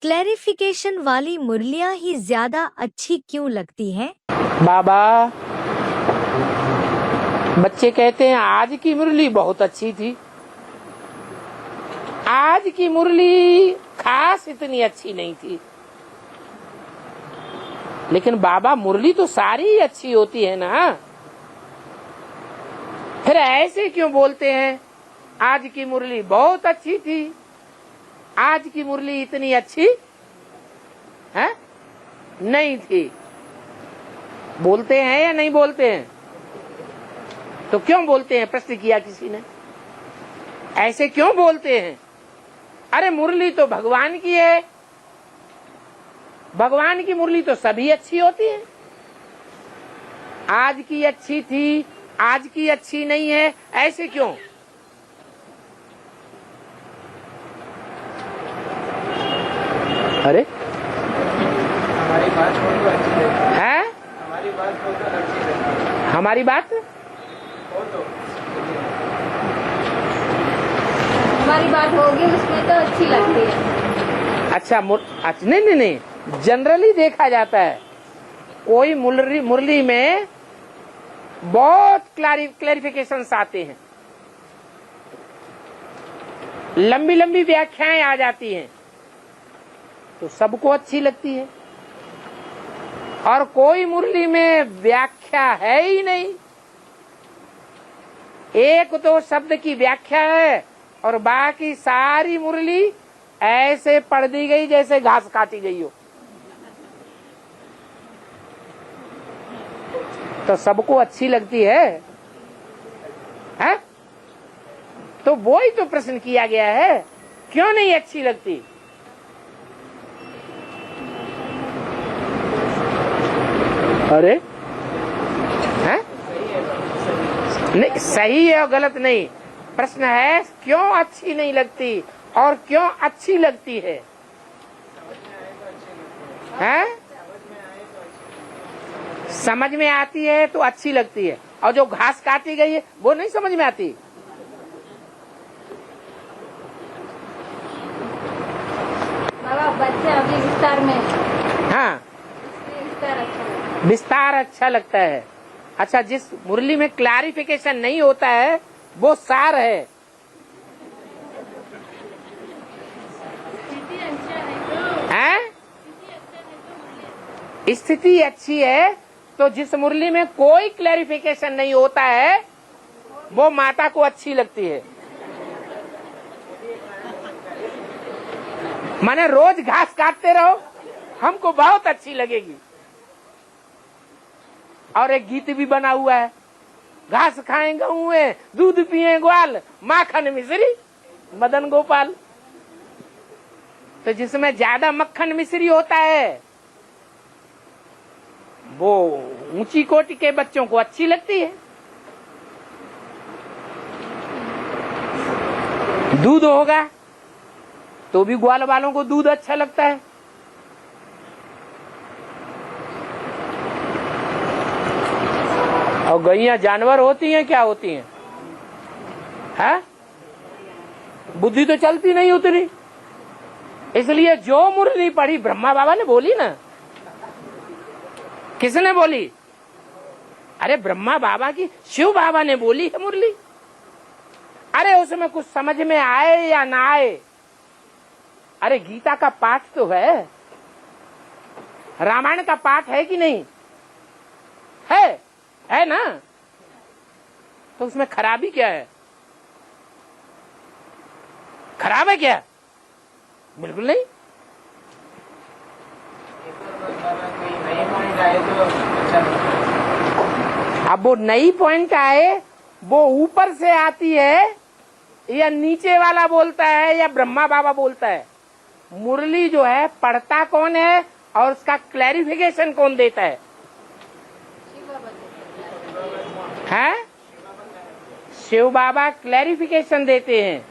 Clarification वाली मुरलियां ही ज्यादा अच्छी क्यों लगती हैं? बाबा, बच्चे कहते हैं आज की मुरली बहुत अच्छी थी। आज की मुरली खास इतनी अच्छी नहीं थी, लेकिन बाबा मुरली तो सारी ही अच्छी होती है ना। फिर ऐसे क्यों बोलते हैं आज की मुरली बहुत अच्छी थी, आज की मुरली इतनी अच्छी है नहीं थी? बोलते हैं या नहीं बोलते हैं? तो क्यों बोलते हैं? प्रश्न किया किसी ने, ऐसे क्यों बोलते हैं? अरे मुरली तो भगवान की है, भगवान की मुरली तो सभी अच्छी होती है। आज की अच्छी थी, आज की अच्छी नहीं है, ऐसे क्यों? अरे हमारी बात बहुत अच्छी है। हमारी बात बहुत अच्छी है। हमारी बात हमारी बात होगी उसमें तो अच्छी लगती है। अच्छा नहीं, जनरली देखा जाता है कोई मुरली में बहुत क्लैरिफिकेशंस आते हैं, लंबी लंबी व्याख्याएं आ जाती हैं, तो सबको अच्छी लगती है। और कोई मुरली में व्याख्या है ही नहीं, एक दो शब्द की व्याख्या है और बाकी सारी मुरली ऐसे पढ़ दी गई जैसे घास काटी गई हो। तो सबको अच्छी लगती है? तो वो ही तो प्रश्न किया गया है, क्यों नहीं अच्छी लगती? अरे हैं? नहीं, सही है और गलत नहीं, प्रश्न है क्यों अच्छी नहीं लगती और क्यों अच्छी लगती है? हैं? समझ में आती है तो अच्छी लगती है, और जो घास काटी गई है वो नहीं समझ में आती। बाबा बच्चे अभी विस्तार में, हाँ, विस्तार अच्छा लगता है। अच्छा, जिस मुरली में क्लैरिफिकेशन नहीं होता है वो सार है। हैं? स्थिति अच्छी है तो जिस मुरली में कोई क्लैरिफिकेशन नहीं होता है वो माता को अच्छी लगती है। माने रोज घास काटते रहो, हमको बहुत अच्छी लगेगी। और एक गीत भी बना हुआ है, घास खाए गहुए, दूध पिए ग्वाल, माखन मिश्री मदन गोपाल। तो जिसमें ज्यादा मक्खन मिश्री होता है वो ऊंची कोटि के बच्चों को अच्छी लगती है। दूध होगा तो भी ग्वाल वालों को दूध अच्छा लगता है। और गैया जानवर होती हैं, क्या होती हैं? है? बुद्धि तो चलती नहीं उतनी, इसलिए जो मुरली पढ़ी ब्रह्मा बाबा ने बोली ना। किसने बोली? अरे ब्रह्मा बाबा की, शिव बाबा ने बोली है मुरली। अरे उसमें कुछ समझ में आए या ना आए, अरे गीता का पाठ तो है, रामायण का पाठ है कि नहीं है ना? तो उसमें खराबी क्या है? खराब है क्या? बिल्कुल नहीं। अब वो नई पॉइंट आए, वो ऊपर से आती है या नीचे वाला बोलता है या ब्रह्मा बाबा बोलता है? मुरली जो है पढ़ता कौन है और उसका क्लैरिफिकेशन कौन देता है? शिव बाबा क्लैरिफिकेशन देते हैं,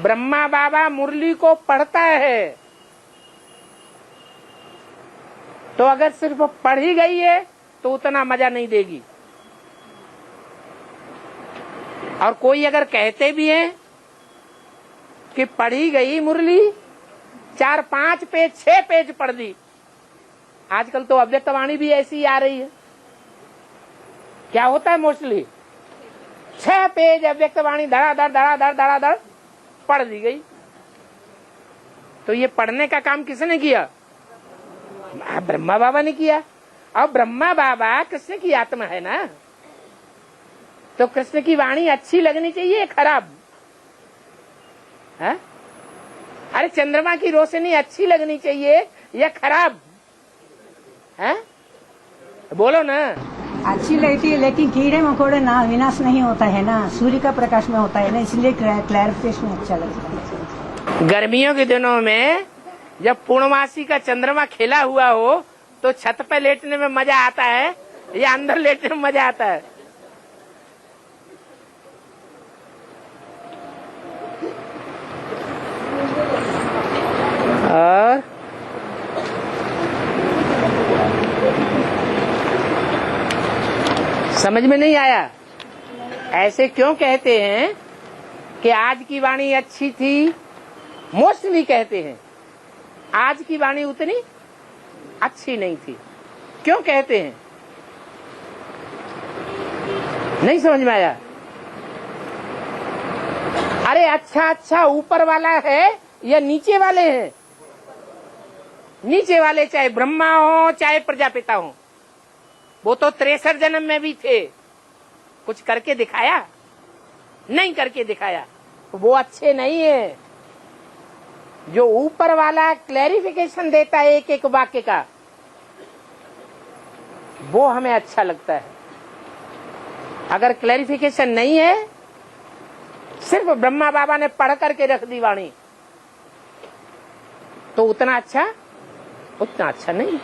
ब्रह्मा बाबा मुरली को पढ़ता है। तो अगर सिर्फ पढ़ी गई है तो उतना मजा नहीं देगी। और कोई अगर कहते भी हैं कि पढ़ी गई मुरली 4, 5 पेज, 6 पेज पढ़ दी। आजकल तो अव्यक्तवाणी भी ऐसी आ रही है। क्या होता है मोस्टली 6 पेज अव्यक्तवाणी धड़ाधड़ पढ़ दी गई। तो ये पढ़ने का काम किसने किया? ब्रह्मा बाबा ने किया। अब ब्रह्मा बाबा कृष्ण की आत्मा है ना, तो कृष्ण की वाणी अच्छी लगनी चाहिए, खराब है? अरे चंद्रमा की रोशनी अच्छी लगनी चाहिए या खराब है? बोलो ना। अच्छी लगती है, लेकिन कीड़े मकोड़े ना विनाश नहीं होता है ना, सूर्य का प्रकाश में होता है ना, इसलिए क्लैरिफिकेशन अच्छा लगता है। गर्मियों के दिनों में जब पूर्णमासी का चंद्रमा खिला हुआ हो तो छत पे लेटने में मजा आता है या अंदर लेटने में मजा आता है? और समझ में नहीं आया? ऐसे क्यों कहते हैं कि आज की वाणी अच्छी थी? मोस्टली कहते हैं आज की वाणी उतनी अच्छी नहीं थी। क्यों कहते हैं? नहीं समझ में आया? अरे अच्छा ऊपर वाला है या नीचे वाले हैं? नीचे वाले, चाहे ब्रह्मा हो चाहे प्रजापिता हो, वो तो 63 जन्म में भी थे। कुछ करके दिखाया? नहीं करके दिखाया। वो अच्छे नहीं है। जो ऊपर वाला क्लैरिफिकेशन देता है एक एक वाक्य का, वो हमें अच्छा लगता है। अगर क्लैरिफिकेशन नहीं है, सिर्फ ब्रह्मा बाबा ने पढ़ करके रख दी वाणी, तो उतना अच्छा नहीं।